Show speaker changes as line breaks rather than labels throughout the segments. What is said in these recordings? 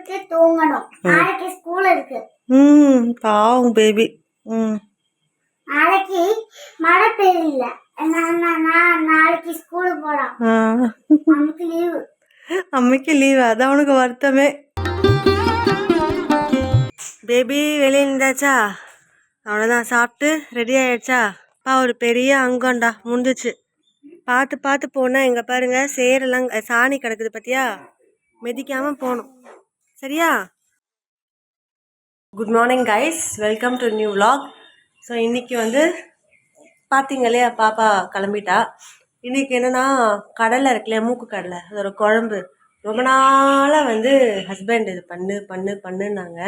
சாப்பிட்டு தூங்கணும். நாளைக்கு ஸ்கூல் இருக்கு.
பாவம் பேபி.
நாளைக்கு மழை பெய்யல. நாளைக்கு ஸ்கூல் போலாம். நமக்கு லீவு.
அம்மைக்கு லீவு, அதான் உனக்கு வருத்தமே. பேபி வெளியே நின்றாச்சா? அவ்வளோதான், சாப்பிட்டு ரெடி ஆயிடுச்சா? ஒரு பெரிய அங்கம்டா, முடிஞ்சிச்சு. பார்த்து பார்த்து போனால் எங்கே பாருங்க சேரெல்லாம் சாணி கிடக்குது பார்த்தியா? மிதிக்காமல் போகணும், சரியா? Good morning guys, welcome to new vlog. So இன்றைக்கி பார்த்தீங்க இல்லையா, பாப்பா கிளம்பிட்டா. இன்றைக்கி என்னென்னா, கடலை இருக்குல்லையா, மூக்கு கடலை, அதோட குழம்பு ரொம்ப நாளாக ஹஸ்பண்ட் இது பண்ணுன்னாங்க.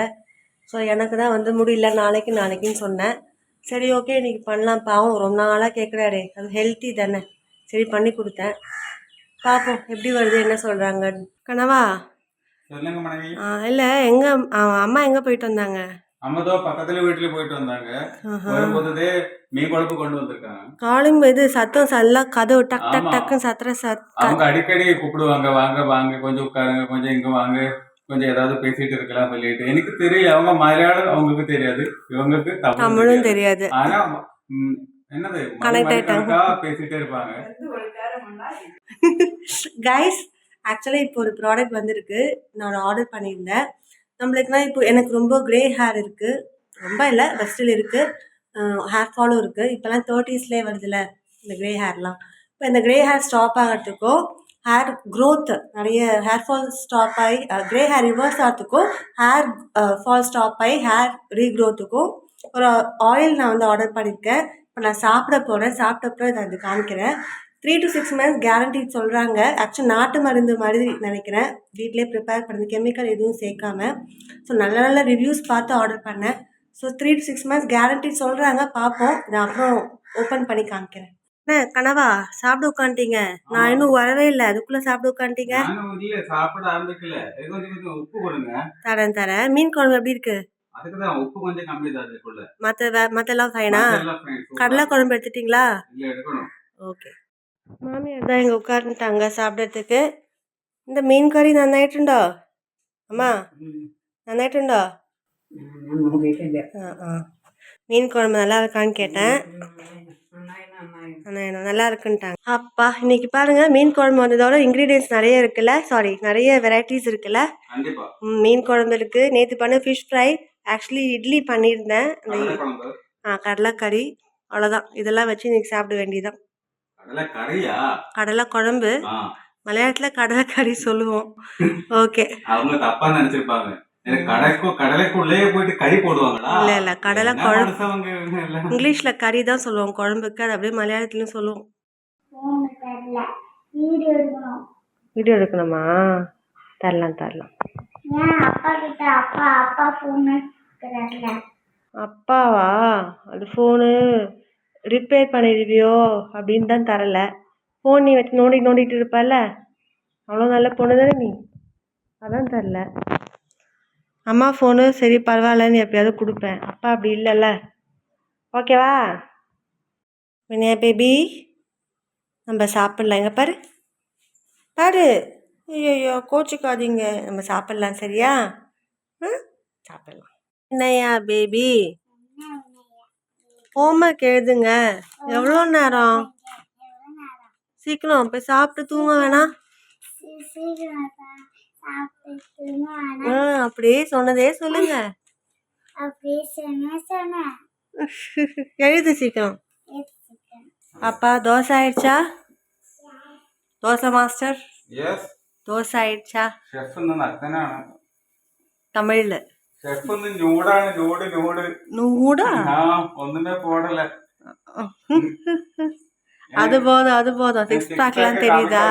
ஸோ எனக்கு தான் முடியல, நாளைக்குன்னு சொன்னேன். சரி ஓகே இன்றைக்கி பண்ணலாம், பாவம் ரொம்ப நாளாக கேட்குறாடே, அது ஹெல்த்தி தானே, சரி பண்ணி கொடுத்தேன். பார்ப்போம் எப்படி வருது, என்ன சொல்கிறாங்க. கனவா இல்லை, எங்கே அம்மா எங்கே போயிட்டு வந்தாங்க?
அம்மதோ பக்கத்துல வீட்டுல போயிட்டு வந்தாங்க. வரும்போதே மீன் குழம்பு கொண்டு வந்திருக்காங்க.
காலிங் இது சத்தம் எல்லாம் கதவு டக் டக் டக்குன்னு சத்துற
அவங்க அடிக்கடி கூப்பிடுவாங்க, வாங்க வாங்க கொஞ்சம் உட்காருங்க, கொஞ்சம் இங்க வாங்க, கொஞ்சம் ஏதாவது பேசிட்டு இருக்கலாம் சொல்லிட்டு. எனக்கு தெரியல, அவங்க மலையாளம் அவங்களுக்கு தெரியாது, இவங்களுக்கு தமிழும் தெரியாது. ஆனா என்னது பேசிட்டே இருப்பாங்க.
கைஸ், ஆக்சுவலி இப்போ ஒரு ப்ராடக்ட் வந்திருக்கு, நான் ஆர்டர் பண்ணியிருந்தேன். நம்மளுக்குனா இப்போ எனக்கு ரொம்ப க்ரே ஹேர் இருக்குது, ரொம்ப இல்லை பெஸ்ட்டில் இருக்குது, ஹேர் ஃபாலும் இருக்குது. இப்போலாம் 30ஸ்லேயே வருதுல்ல இந்த க்ரே ஹேர்லாம். இப்போ இந்த க்ரே ஹேர் ஸ்டாப் ஆகிறதுக்கும் ஹேர் க்ரோத், நிறைய ஹேர் ஃபால் ஸ்டாப் ஆகி க்ரே ஹேர் ரிவர்ஸ் ஆகிறதுக்கும் ஹேர் ஃபால் ஸ்டாப் ஆகி ஹேர் ரீக்ரோத்துக்கும் ஒரு ஆயில் நான் ஆர்டர் பண்ணியிருக்கேன். இப்போ நான் சாப்பிட போகிறேன், சாப்பிட்டப்போ நான் இது காமிக்கிறேன். 3 to 6 months கேரண்டி சொல்கிறாங்க. ஆக்சுவலி நாட்டு மருந்து மாதிரி நினைக்கிறேன், வீட்டிலே ப்ரிப்பேர் பண்ணது, கெமிக்கல் எதுவும் சேர்க்காம. ஸோ நல்ல நல்ல ரிவ்யூஸ் பார்த்து ஆர்டர் பண்ணேன். ஸோ 3 to 6 months கேரண்டி சொல்கிறாங்க, பார்ப்போம். நான் அப்புறம் ஓப்பன் பண்ணி காமிக்கிறேன். என்ன கனவா, சாப்பிட உட்காந்துட்டீங்க? நான் இன்னும் வரவே இல்லை, அதுக்குள்ளே சாப்பிட உட்காந்துட்டீங்க.
சாப்பிட ஆரம்பிக்கல, உப்பு கொடுங்க.
தரேன். மீன் குழம்பு எப்படி இருக்கு?
அதுக்குதான் உப்பு கொஞ்சம் கம்மி தான் அதுக்குள்ள.
மற்றெல்லாம் ஃபைனா? கடலை குழம்பு எடுத்துட்டீங்களா?
இல்லை, எடுக்கணும்.
ஓகே. மாமியார் தான் இங்கே உட்காந்துட்டாங்க சாப்பிட்றதுக்கு. இந்த மீன் கறி நன்னாയിട്ടുണ്ടോ அம்மா? நன்னாയിട്ടുണ്ടോ? மீன் குழம்பு நல்லா இருக்கான்னு கேட்டேன். நல்லா இருக்குன்ட்டாங்க. அப்பா இன்னைக்கு பாருங்க, மீன் குழம்பு வந்ததோட இன்க்ரீடியன்ஸ் நிறைய இருக்குல்ல, நிறைய வெரைட்டிஸ் இருக்குல்ல. மீன் குழம்பு இருக்கு, நேற்று பண்ண ஃபிஷ் ஃப்ரை, ஆக்சுவலி இட்லி பண்ணியிருந்தேன், கடலைக்கறி, அவ்வளோதான். இதெல்லாம் வச்சு இன்னைக்கு சாப்பிட வேண்டியதான். கடலை குழம்பு, மலையாளத்துல கடலைக்கறி சொல்லுவோம். ஓகே,
அவங்க தப்பா நினைச்சிருப்பாங்க, கடலைக்குள்ளேயே போயிட்டு கறி போடுவாங்களா?
இல்ல கடலை குழம்பு இங்கிலீஷ்ல கறி தான் சொல்லுவோம் குழம்புக்கு, அது அப்படியே மலையாளத்துலயும் சொல்லுவோம். வீடியோ எடுக்கணுமா? தரலாம். அப்பாவா? அது ஃபோனு ரிப்பேர் பண்ணிடுவியோ அப்படின்னு தான் தரல. ஃபோன் நீ வச்சு நோண்டிட்டு இருப்பல, அவ்வளோ நல்ல பொண்ணு தானே நீ, அதான் தரல. அம்மா ஃபோனு சரி பரவாயில்லன்னு எப்பயாவது கொடுப்பேன், அப்பா அப்படி இல்லைல்ல. ஓகேவா வினயா பேபி? நம்ம சாப்பிட்லாம், எங்கே பாரு. ஐயோ கோச்சிக்காதீங்க, நம்ம சாப்பிட்லாம், சரியா? சாப்பிட்லாம். என்னையா பேபி, ஹோம்ஒர்க் எழுதுங்க. எவ்வளோ நேரம்? சீக்கிரம் போய் சாப்பிட்டு தூங்க வேணாம். அப்படியே சொன்னதே சொல்லுங்க. எழுது சீக்கிரம். அப்பா தோசை ஆயிடுச்சா? தோசை மாஸ்டர், தோசை ஆயிடுச்சா? தமிழ்ல நூடா? அது போதும். 6 packலாம் தெரியுதா?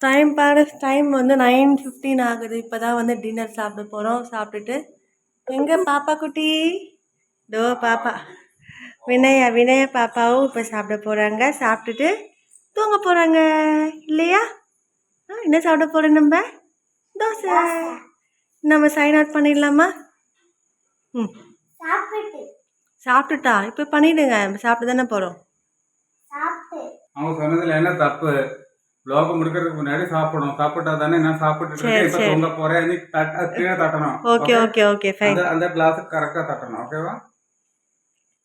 டைம் பாரு, டைம் 9:15 ஆகுது. இப்போதான் டின்னர் சாப்பிட போகிறோம். சாப்பிட்டுட்டு எங்கே பாப்பா குட்டி? டோ பாப்பா வினய பாப்பாவும் இப்போ சாப்பிட போகிறாங்க. சாப்பிட்டுட்டு தூங்க போகிறாங்க இல்லையா? என்ன சாப்பிட போகிறோம் நம்ம? தோசை. நம்ம சைன் அவுட் பண்ணிடலாமா? சாப்பிட்டுட்டா இப்போ பண்ணிடுங்க, நம்ம சாப்பிட்டு தானே போகிறோம்.
அவங்க சொன்னதுல என்ன தப்பு? vlog முடிக்கிறதுக்கு முன்னாடி சாப்பிடணும். சாப்பிட்டா தானே நான் சாப்பிட்டுட்டு இருக்கேன் இப்ப தூங்க போறேன். நீ கீழே தட்டணும்.
Okay okay okay fine.
அந்த கிளாஸ் கரெக்டா தட்டணும். ஓகேவா?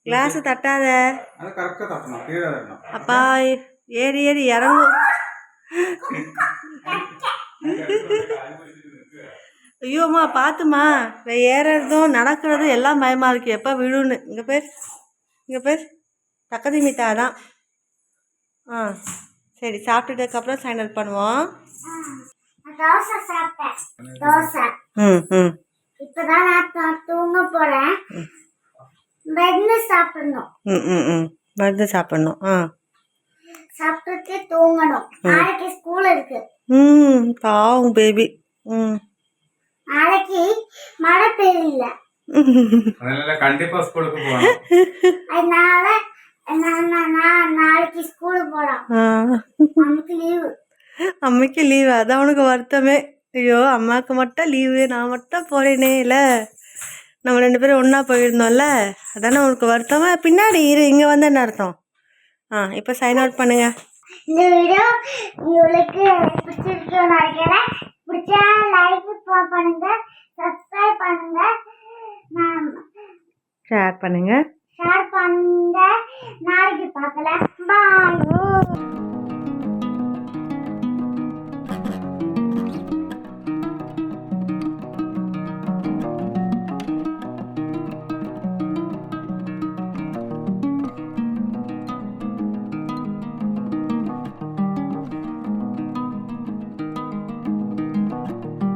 கிளாஸ் தட்டாத.
அது கரெக்டா தட்டணும். கீழே தட்டணும்.
அப்பா ஏறி ஏறி இறங்கும். ஐயோம்மா பார்த்துமா ஏறுறதும் நடக்கிறதும் எல்லாம் பயமா இருக்கு. எப்போ விழுன்னு. இங்கே பேர் தக்கதி மிட்டா தான். சரி சாப்பிட்டுட்டதுக்கப்புறம் சைன் அவுட் பண்ணுவோம்.
தோசை சாப்பிட்டேன். தோசை
ம்
இப்பதான் நான் தூங்க போறேன். மருந்து சாப்பிடணும்.
மருந்து சாப்பிடணும்.
சாப்பிட்டுட்டு தூங்கணும். நாளைக்கு ஸ்கூல் இருக்கு.
பாவம் பேபி.
நாளைக்கு மழை பெய்யல.
அதனால கண்டிப்பா ஸ்கூலுக்கு போகணும்.
அதனால நான் நாளைக்கு ஸ்கூலுக்கு போலாம். நமக்கு லீவு.
அம்மைக்கு லீவு. அதான் உனக்கு வருத்தமே. ஐயோ அம்மாவுக்கு மட்டும் லீவு, நான் மட்டும் போறேனே. இல்லை நம்ம 2 பேரும் ஒன்றா போயிருந்தோம்ல, அதானே உனக்கு வருத்தமா. பின்னாடி இரு, இங்கே வந்து என்ன அர்த்தம்? இப்போ சைன் அவுட் பண்ணுங்க.
இந்த வீடியோ உங்களுக்கு பிடிச்சிருக்குன்னு நினைக்கிறேன். பிடிச்சா லைக் பண்ணுங்க, சப்ஸ்கிரைப் பண்ணுங்க,
ஷேர் பண்ணுங்க.
நாளைக்கு பார்க்கலாம். பாய்.